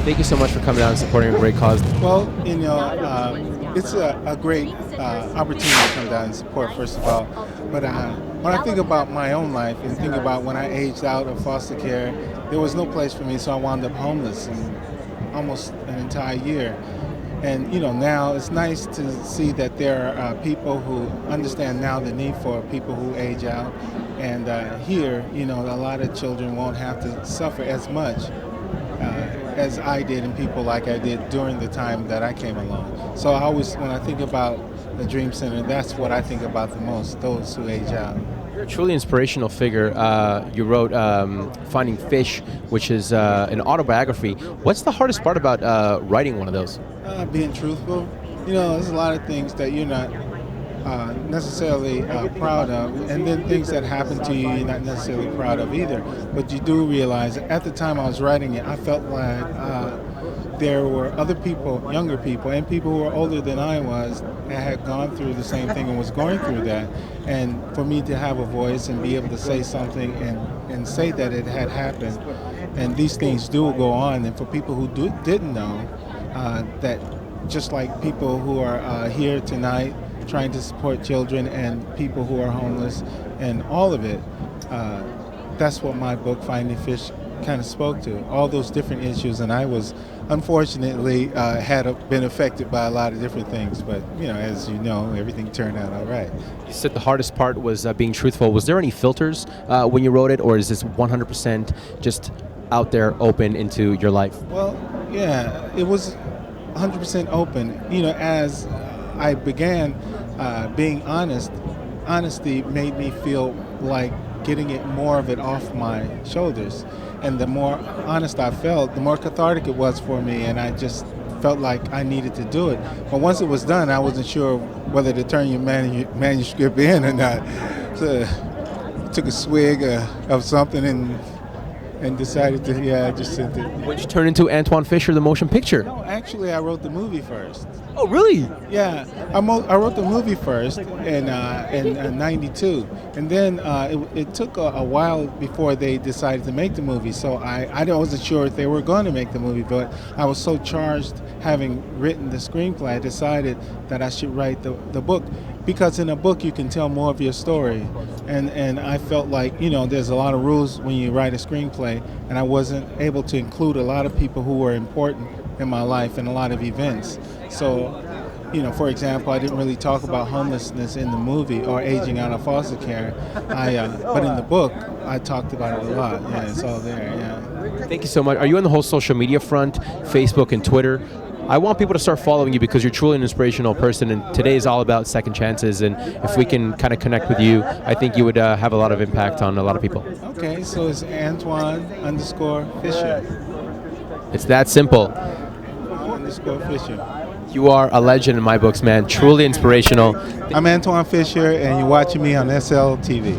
Thank you so much for coming out and supporting a great cause. Well, it's a great opportunity to come down and support, first of all. But when I think about my own life and think about when I aged out of foster care, there was no place for me, so I wound up homeless in almost an entire year. And now it's nice to see that there are people who understand now the need for people who age out. And here, a lot of children won't have to suffer as much as I did and people like I did during the time that I came along. So when I think about the Dream Center, that's what I think about the most, those who age out. You're a truly inspirational figure. You wrote Finding Fish, which is an autobiography. What's the hardest part about writing one of those? Being truthful. There's a lot of things that you're not necessarily proud of, and then things that happen to you you're not necessarily proud of either. But you do realize at the time I was writing it, I felt like there were other people, younger people, and people who were older than I was, that had gone through the same thing and was going through that. And for me to have a voice and be able to say something and say that it had happened, and these things do go on, and for people who didn't know, that just like people who are here tonight trying to support children and people who are homeless and all of it, that's what my book Finding Fish kind of spoke to, all those different issues. And I was unfortunately had been affected by a lot of different things, but as you know, everything turned out all right. You said the hardest part was being truthful. Was there any filters when you wrote it, or is this 100% just out there, open into your life? Well, yeah, it was 100% open. As I began being honest, honesty made me feel like getting it more of it off my shoulders. And the more honest I felt, the more cathartic it was for me, and I just felt like I needed to do it. But once it was done, I wasn't sure whether to turn your manuscript in or not. So I took a swig of something and decided to, I just sent it. When did you turn into Antwone Fisher, the motion picture? No, actually, I wrote the movie first. Oh, really? Yeah, I wrote the movie first in '92, and then it took a while before they decided to make the movie. So I wasn't sure if they were going to make the movie, but I was so charged, having written the screenplay, I decided that I should write the book, because in a book you can tell more of your story, and I felt like there's a lot of rules when you write a screenplay, and I wasn't able to include a lot of people who were important in my life and a lot of events. So, for example, I didn't really talk about homelessness in the movie or aging out of foster care. But in the book, I talked about it a lot. Yeah, it's all there. Yeah. Thank you so much. Are you on the whole social media front, Facebook and Twitter? I want people to start following you because you're truly an inspirational person, and today is all about second chances, and if we can kind of connect with you, I think you would have a lot of impact on a lot of people. Okay, so it's Antwone_Fisher. It's that simple. _Fisher. You are a legend in my books, man. Truly inspirational. I'm Antwone Fisher, and you're watching me on SL TV.